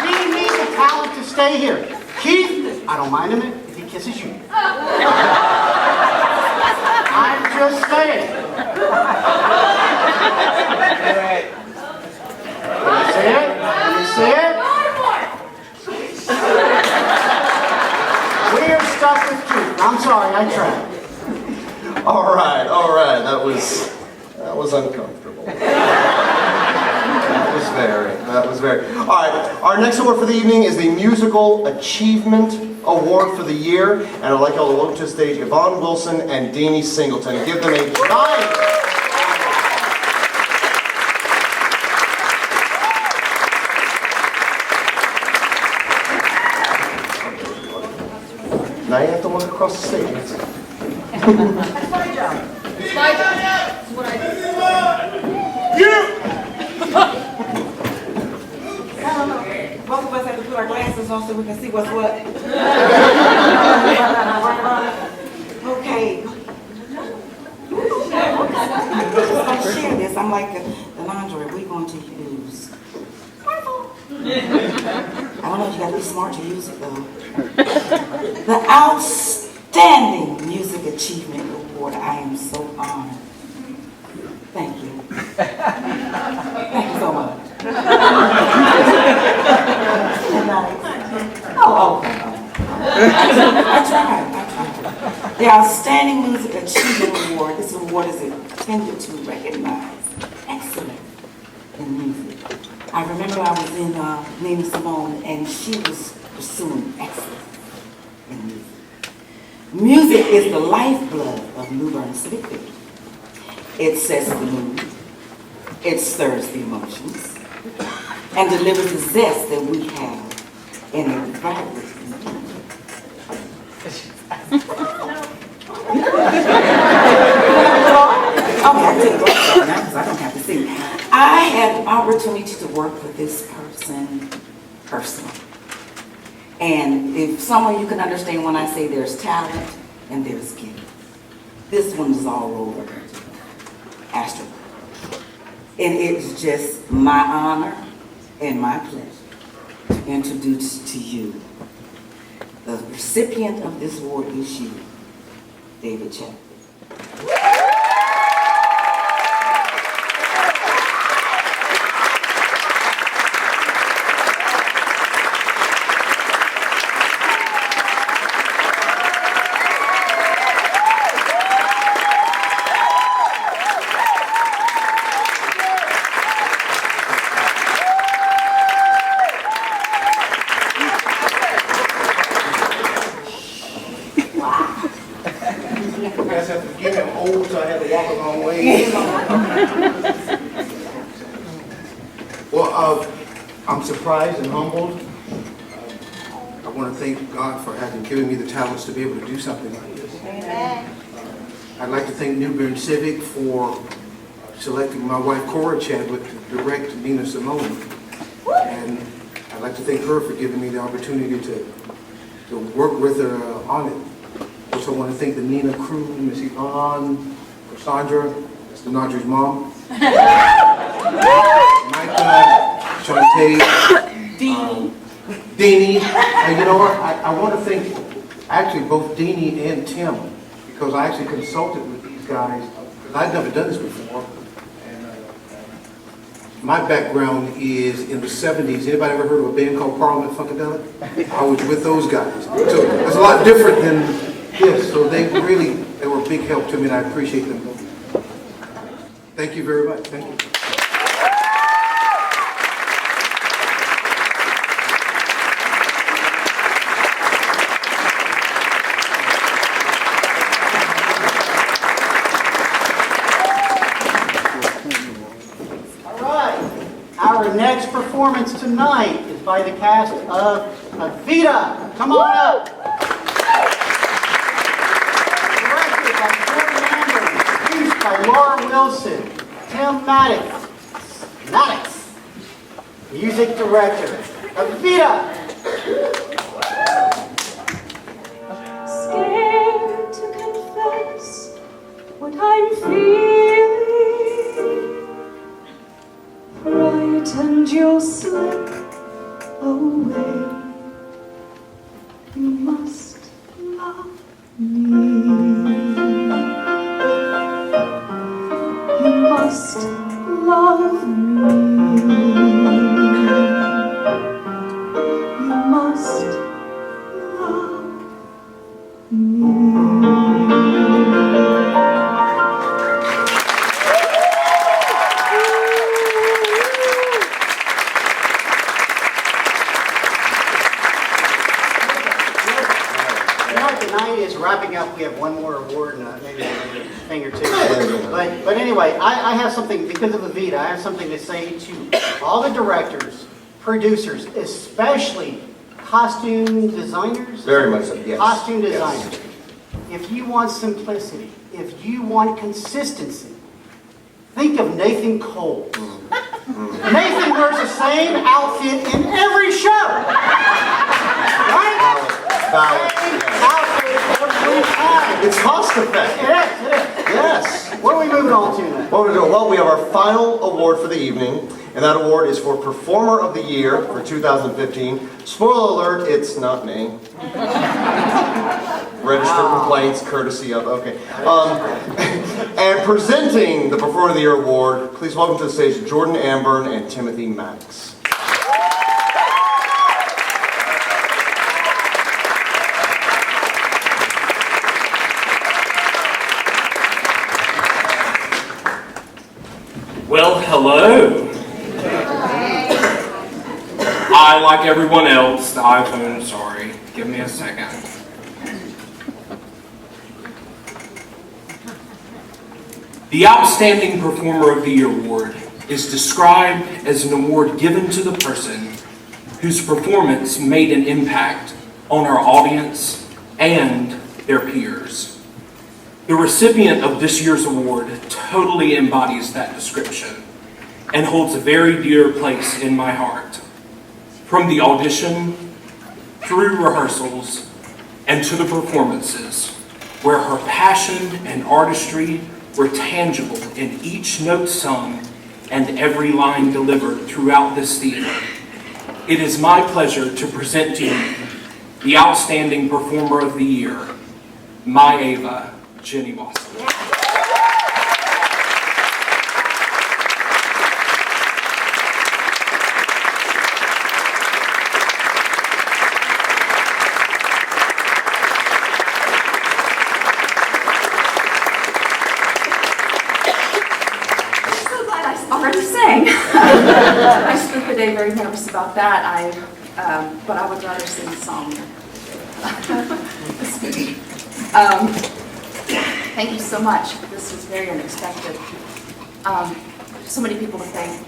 We need the talent to stay here. Keith, I don't mind him if he kisses you. I'm just saying. Can you see it? Can you see it? We are stuck with Keith. I'm sorry, I tried. All right. That was uncomfortable. That was very. All right, our next award for the evening is the Musical Achievement Award for the year, and I'd like y'all to welcome to the stage Yvonne Wilson and Deanie Singleton. Give them a giant. Now you have to walk across the stage. That's my job. It's my job. That's what I do. I don't know. so we can see what's what? Okay. I'm share this. I'm like the laundry we're going to use. I don't know if you gotta be smart to use it though. The Outstanding Music Achievement Award. I am so honored. Thank you. Thank you so much. I tried. The Outstanding Music Achievement Award. This award is intended to recognize excellence in music. I remember I was in Nina Simone, and she was pursuing excellence in music. Music is the lifeblood of New Bern Civic. It sets the mood, it stirs the emotions, and delivers the zest that we have in a vibrant I had an opportunity to work with this person personally. And if someone you can understand when I say there's talent and there's gift, this one is all over Astro. And it's just my honor and my pleasure to introduce to you the recipient of this award this year, David Chapman. Well, I'm surprised and humbled. I want to thank God for having given me the talents to be able to do something like this. Amen. I'd like to thank New Bern Civic for selecting my wife Cora Chadwick to direct Nina Simone. And I'd like to thank her for giving me the opportunity to work with her on it. Also want to thank the Nina crew, Miss Yvonne, Cassandra, that's the Naudry's mom. Micah, Shantae, Deanie. And you know what? I want to thank actually both Deanie and Tim, because I actually consulted with these guys, because I'd never done this before. And my background is in the 70s. Anybody ever heard of a band called Parliament Funkadelic? I was with those guys. So it's a lot different than this. So they were a big help to me, and I appreciate them both. Thank you very much. Thank you. Our next performance tonight is by the cast of Evita. Come on up. Directed by Burton Award, produced by Laura Wilson, Tim Maddox, music director. Evita. Scared to confess what I'm feeling. Frightened you'll slip away. You must love me. You must love me. You must love me. Wrapping up, we have one more award and maybe a thing or two. But anyway, I have something, because of Evita, I have something to say to all the directors, producers, especially costume designers. Very much so, yes. Costume designers. Yes. If you want simplicity, if you want consistency, think of Nathan Cole. Nathan wears the same outfit in every show. Valid. It's cost effective. It is. Yes. What are we moving on to then? What are we doing? Well, we have our final award for the evening, and that award is for Performer of the Year for 2015. Spoiler alert, it's not me. Registered complaints, courtesy of, okay. And presenting the Performer of the Year award, please welcome to the stage Jordan Amburn and Timothy Maddox. Well, hello. I, like everyone else, the iPhone, sorry. Give me a second. The Outstanding Performer of the Year Award is described as an award given to the person whose performance made an impact on our audience and their peers. The recipient of this year's award totally embodies that description and holds a very dear place in my heart. From the audition, through rehearsals, and to the performances, where her passion and artistry were tangible in each note sung and every line delivered throughout this theater. It is my pleasure to present to you the Outstanding Performer of the Year, my Ava, Jenny Wasson. I spent the day very nervous about that. But I would rather sing a song. Thank you so much. This was very unexpected. So many people to thank.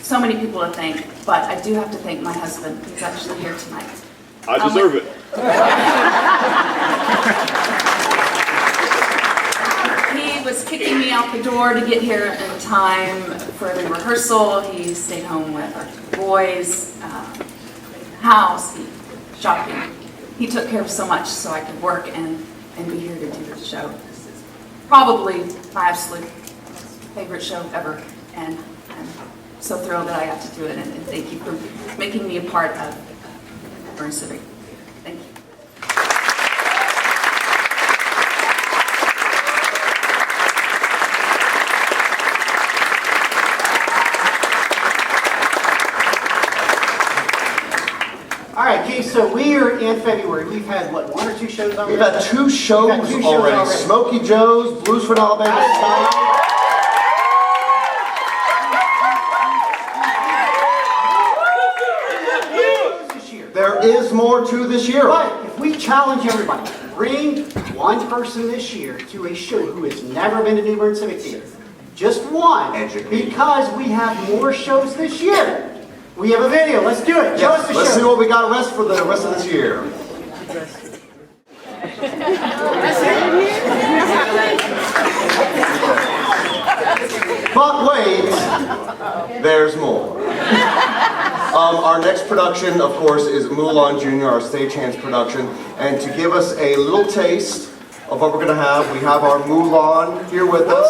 So many people to thank, but I do have to thank my husband, who's actually here tonight. I deserve it. He was kicking me out the door to get here in time for the rehearsal. He stayed home with our boys, house, shopping. He took care of so much so I could work and be here to do the show. This is probably my absolute favorite show ever, and I'm so thrilled that I got to do it, and thank you for making me a part of Burton Civic. Thank you. All right, Keith, so we are in February. We've had, what, one or two shows already? We've had two shows already. Smokey Joe's, Blues for Alabama Style. There is more to this year. But if we challenge everybody, bring one person this year to a show who has never been to New Bern Civic Theater. Just one. Because we have more shows this year. We have a video. Let's do it. Show us the show. Let's see what we got for the rest of this year. But wait, there's more. Our next production, of course, is Mulan Jr., our Stagehands production. And to give us a little taste of what we're going to have, we have our Mulan here with us.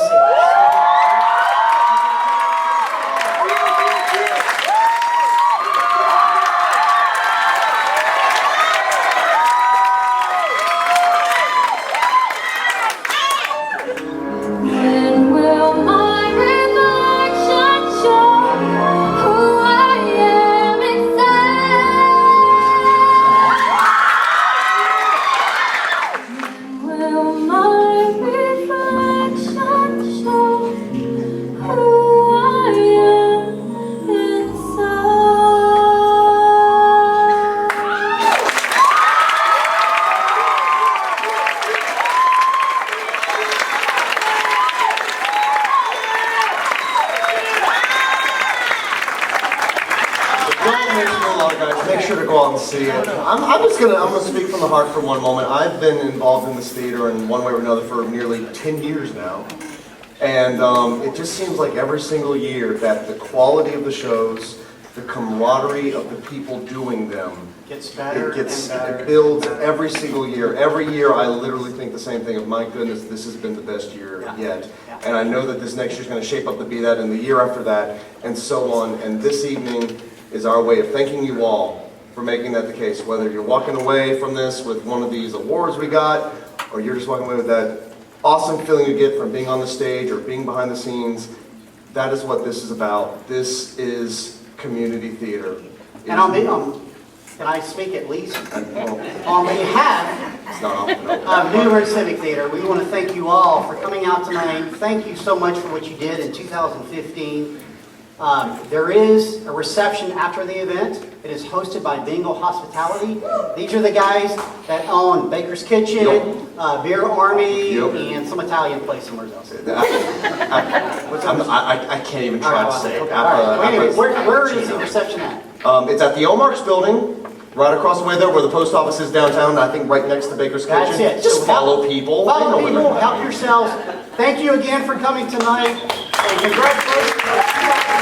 Make sure to go out and see it. I'm gonna speak from the heart for one moment. I've been involved in this theater in one way or another for nearly 10 years now. And it just seems like every single year that the quality of the shows, the camaraderie of the people doing them. Gets better and better. It builds every single year. Every year I literally think the same thing of, my goodness, this has been the best year yet. And I know that this next year's going to shape up to be that, and the year after that, and so on. And this evening is our way of thanking you all for making that the case. Whether you're walking away from this with one of these awards we got, or you're just walking away with that awesome feeling you get from being on the stage or being behind the scenes, that is what this is about. This is community theater. And can I speak at least? On behalf of New Bern Civic Theater, we want to thank you all for coming out tonight. Thank you so much for what you did in 2015. There is a reception after the event. It is hosted by Bingo Hospitality. These are the guys that own Baker's Kitchen, Beer Army, and some Italian place somewhere else. I can't even try to say it. Anyway, where is the reception at? It's at the Omarks building, right across the way there where the post office is downtown, I think right next to Baker's Kitchen. That's it. Just So follow people. Follow people, help yourselves. Thank you again for coming tonight, and congratulations.